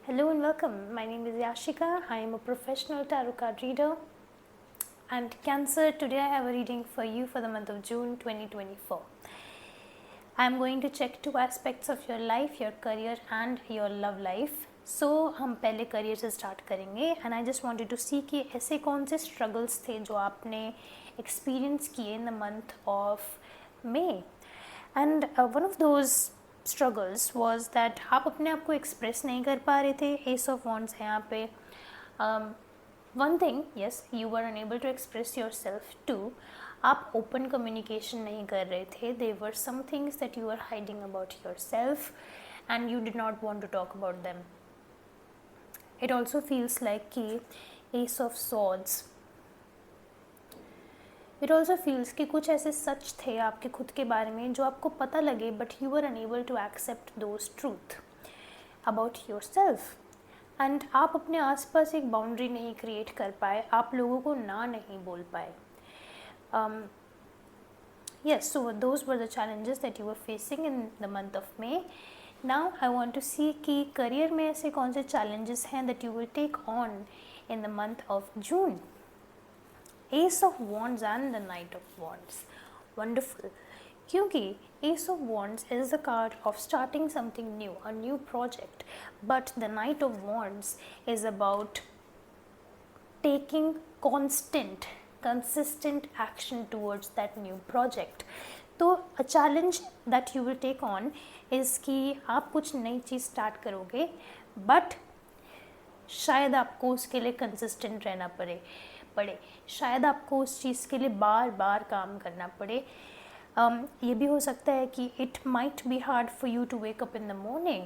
Hello and welcome. My name is Yashika. I am a professional tarot card reader. And Cancer, today I have a reading for you for the month of June 2024. I am going to check two aspects of your life, your career and your love life. So हम पहले career से start करेंगे and I just wanted to see कि ऐसे कौन से struggles थे जो आपने एक्सपीरियंस किए इन the month of May and one of those struggles was that आप अपने आप को एक्सप्रेस नहीं कर पा रहे थे. एस ऑफ वॉन्ड्स है यहाँ पे. One thing, yes, you were unable to express yourself too. आप ओपन कम्युनिकेशन नहीं कर रहे थे. There were some things that you are hiding about yourself and you did not want to talk about them. It also feels like कि ace of swords, it also feels कि कुछ ऐसे सच थे आपके खुद के बारे में जो आपको पता लगे but you are unable to accept those truth about yourself. And आप अपने आसपास एक बाउंड्री नहीं क्रिएट कर पाए, आप लोगों को ना नहीं बोल पाए. Yes, so those were the challenges that you were facing in the month of May. Now I want to see कि करियर में ऐसे कौन से challenges हैं that you will take on in the month of June. Ace of Wands and the Knight of Wands. Wonderful. क्योंकि Ace of Wands is the card of starting something new, a new project. But the Knight of Wands is about taking consistent action towards that new project. तो a challenge that you will take on is कि आप कुछ नई चीज़ start करोगे but शायद आपको उसके लिए कंसिस्टेंट रहना पड़े, शायद आपको उस चीज़ के लिए बार बार काम करना पड़े. ये भी हो सकता है कि it might be hard for you to wake up in the morning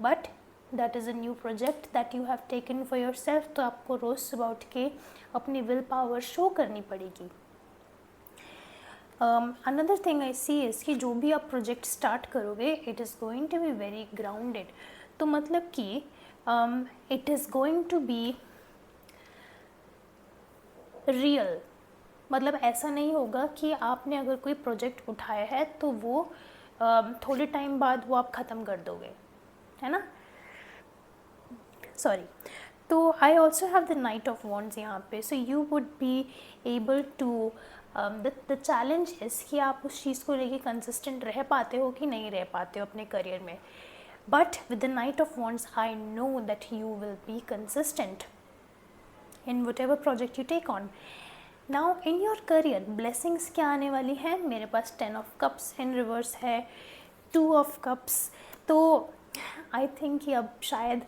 but that is a new project that you have taken for yourself. तो आपको रोज़ सुबह उठ के अपनी विल पावर शो करनी पड़ेगी. Another thing I see is कि जो भी आप प्रोजेक्ट स्टार्ट करोगे it is going to be very grounded. तो मतलब कि it is going to be real. मतलब ऐसा नहीं होगा कि आपने अगर कोई प्रोजेक्ट उठाया है तो वो थोड़े टाइम बाद वो आप ख़त्म कर दोगे, है ना. सॉरी. तो I also have the Knight of Wands यहाँ पे. So you would be able to the challenge is कि आप उस चीज़ को लेके कंसिस्टेंट रह पाते हो कि नहीं रह पाते हो अपने करियर में. But with the Knight of wands I know that you will be consistent in whatever project you take on. Now in your career blessings क्या आने वाली हैं. मेरे पास 10 of cups in reverse है, 2 of cups. तो I think कि अब शायद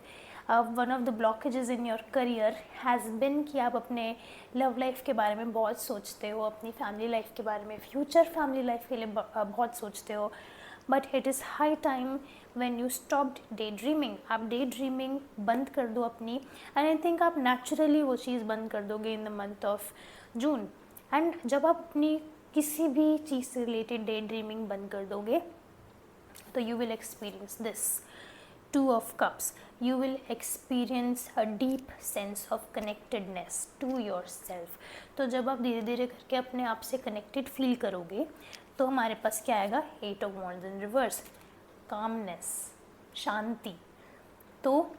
one of the blockages in your career has been कि आप अपने love life के बारे में बहुत सोचते हो, अपनी family life के बारे में, future family life के लिए बहुत सोचते हो. But it is high time when you stopped day dreaming. आप डे ड्रीमिंग बंद कर दो अपनी एंड आई थिंक आप नेचुरली वो चीज़ बंद कर दोगे इन the month of June. And जब आप अपनी किसी भी चीज़ से रिलेटेड डे ड्रीमिंग बंद कर दोगे तो you will experience this 2 of cups. You will experience a deep sense of connectedness to yourself. तो जब आप धीरे धीरे करके अपने आप से कनेक्टेड फील करोगे तो हमारे पास क्या आएगा. 8 of Wands in reverse. Calmness, शांति. तो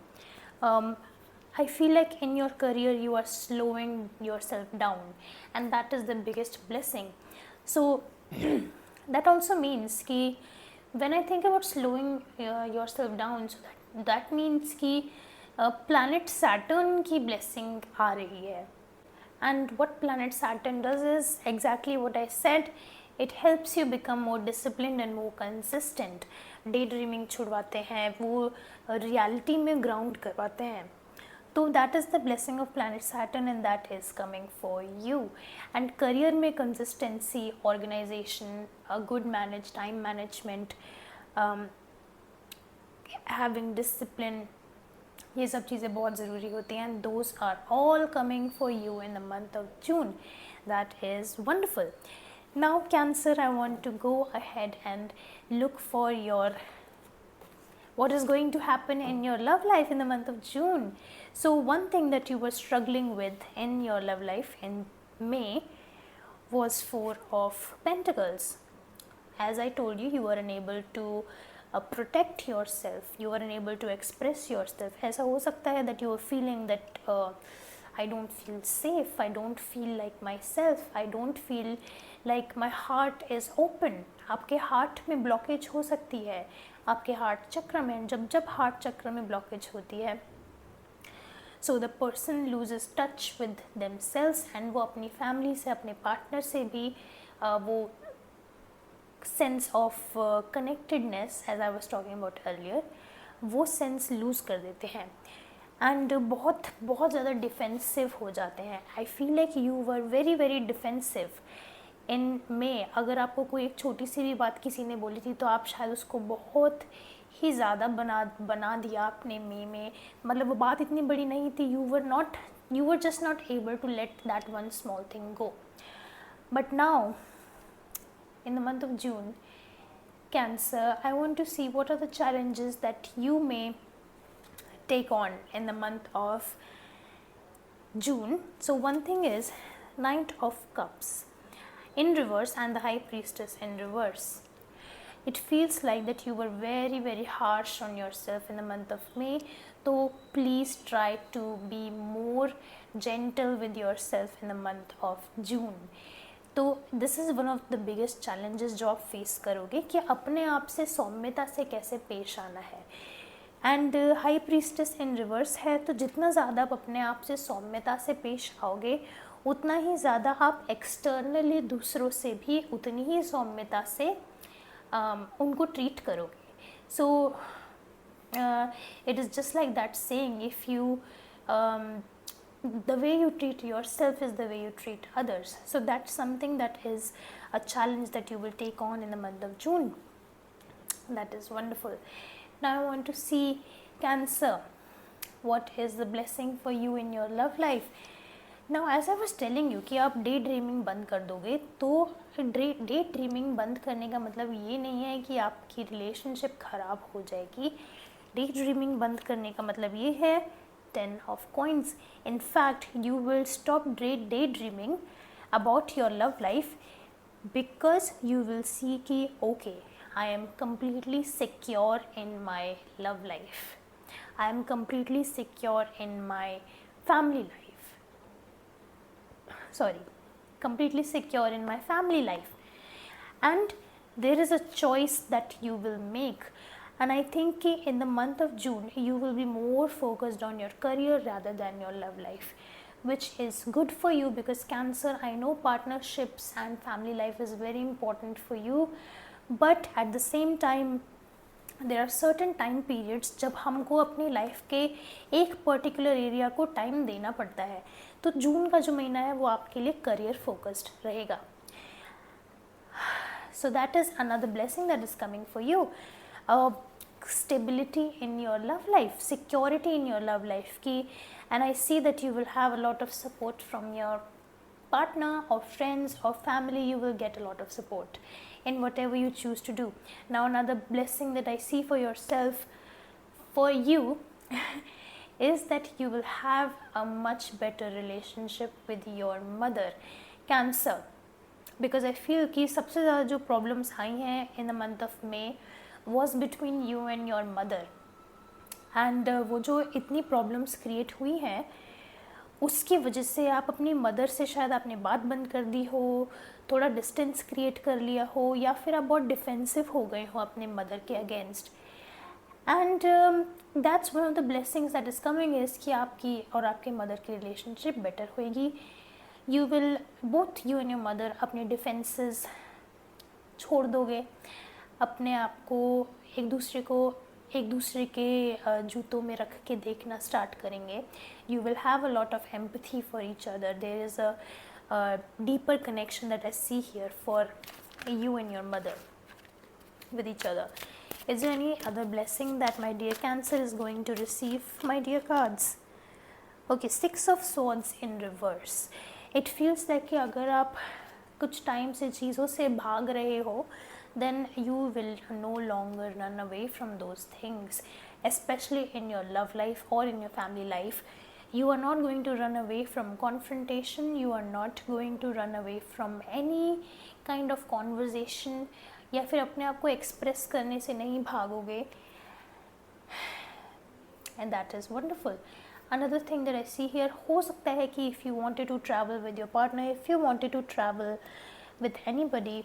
I feel like in your career you are slowing yourself down and that is the biggest blessing. So that also means कि when I think about slowing yourself down, so that means कि planet Saturn की blessing आ रही है. And what planet Saturn does is exactly what I said. It helps you become more disciplined and more consistent. Day dreaming छुड़वाते हैं, वो reality में ground करवाते हैं. तो that is the blessing of planet Saturn and that is coming for you. And career में consistency, organisation, good manage time management, having discipline, ये सब चीज़ें बहुत ज़रूरी होती हैं. And those are all coming for you in the month of June. That is wonderful. Now Cancer, I want to go ahead and look for what is going to happen in your love life in the month of June. So one thing that you were struggling with in your love life in May was 4 of Pentacles. As I told you, you were unable to protect yourself, you are unable to express yourself. ऐसा हो सकता है that you are feeling that I don't feel safe, I don't feel like myself, I don't feel like my heart is open. आपके heart में blockage हो सकती है, आपके हार्ट चक्र में जब हार्ट चक्र में ब्लॉकेज होती है, so the person loses touch with themselves, and वो अपनी फैमिली से, अपने पार्टनर से भी वो sense of connectedness, as I was talking about earlier, वो सेंस लूज़ कर देते हैं एंड बहुत बहुत ज़्यादा डिफेंसिव हो जाते हैं. I feel like you were very very defensive in में. अगर आपको कोई एक छोटी सी भी बात किसी ने बोली थी तो आप शायद उसको बहुत ही ज़्यादा बना दिया अपने में. मतलब वो बात इतनी बड़ी नहीं थी. you were just not able to let that one small thing go. But now in the month of June, Cancer, I want to see what are the challenges that you may take on in the month of June. So one thing is Knight of Cups in reverse and the High Priestess in reverse. It feels like that you were very very harsh on yourself in the month of May, so please try to be more gentle with yourself in the month of June. तो this is one of the biggest challenges जो आप face करोगे कि अपने आप से सौम्यता से कैसे पेश आना है. And high priestess in reverse है, तो जितना ज़्यादा आप अपने आप से सौम्यता से पेश आओगे उतना ही ज़्यादा आप एक्सटर्नली दूसरों से भी उतनी ही सौम्यता से उनको ट्रीट करोगे. So it is just like that saying, if you the way you treat yourself is the way you treat others. So that's something that is a challenge that you will take on in the month of June. That is wonderful. Now I want to see Cancer. What is the blessing for you in your love life? Now as I was telling you कि आप day dreaming बंद कर दोगे, तो day dreaming बंद करने का मतलब ये नहीं है कि आपकी रिलेशनशिप ख़राब हो जाएगी. डे ड्रीमिंग बंद करने का मतलब ये है 10 of coins. In fact, you will stop daydreaming about your love life because you will see कि okay, I am completely secure in my love life. I am completely secure in my family life. Completely secure in my family life. And there is a choice that you will make. And I think in the month of June you will be more focused on your career rather than your love life, which is good for you because Cancer, I know partnerships and family life is very important for you, but at the same time there are certain time periods जब हमको अपनी life के एक particular area को time देना पड़ता है. तो जून का जो महीना है वो आपके लिए करियर फोकस्ड रहेगा. So that is another blessing that is coming for you. Stability in your love life, security in your love life ki, and I see that you will have a lot of support from your partner or friends or family. You will get a lot of support in whatever you choose to do. Now another blessing that I see for yourself, for you is that you will have a much better relationship with your mother, Cancer, because I feel कि सबसे ज़्यादा जो problems आई हैं in the month of May was between you and your mother. and वो जो इतनी problems create हुई हैं उसकी वजह से आप अपनी मदर से शायद आपने बात बंद कर दी हो, थोड़ा डिस्टेंस क्रिएट कर लिया हो, या फिर आप बहुत डिफेंसिव हो गए हो अपने मदर के against. And that's one of the blessings that is coming is कि आपकी और आपके मदर की रिलेशनशिप बेटर होएगी. You will both you and your mother अपने डिफेंसेस छोड़ दोगे, अपने आप को एक दूसरे के जूतों में रख के देखना स्टार्ट करेंगे. You will have a lot of empathy for each other. There is a deeper connection that I see here for you and your mother with each other. Is there any other blessing that my dear Cancer is going to receive, my dear cards? Okay, 6 of Swords in reverse. It feels like कि अगर आप कुछ time से चीज़ों से भाग रहे हो, then you will no longer run away from those things, especially in your love life or in your family life. You are not going to run away from confrontation. You are not going to run away from any kind of conversation. या फिर अपने आप को express करने से नहीं भागोगे, and that is wonderful. Another thing that I see here, हो सकता है कि if you wanted to travel with your partner, if you wanted to travel with anybody,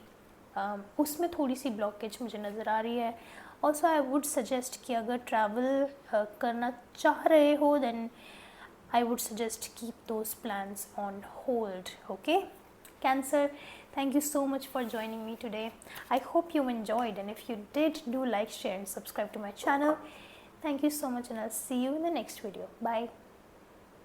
उसमें थोड़ी सी ब्लॉकेज मुझे नज़र आ रही है. ऑल्सो आई वुड सजेस्ट कि अगर ट्रैवल करना चाह रहे हो, then I would suggest keep those plans on hold. Okay, Cancer, thank you so much for joining me today. I hope you enjoyed, and if you did, do like, share and subscribe to my channel. Thank you so much, and I'll see you in the next video. Bye.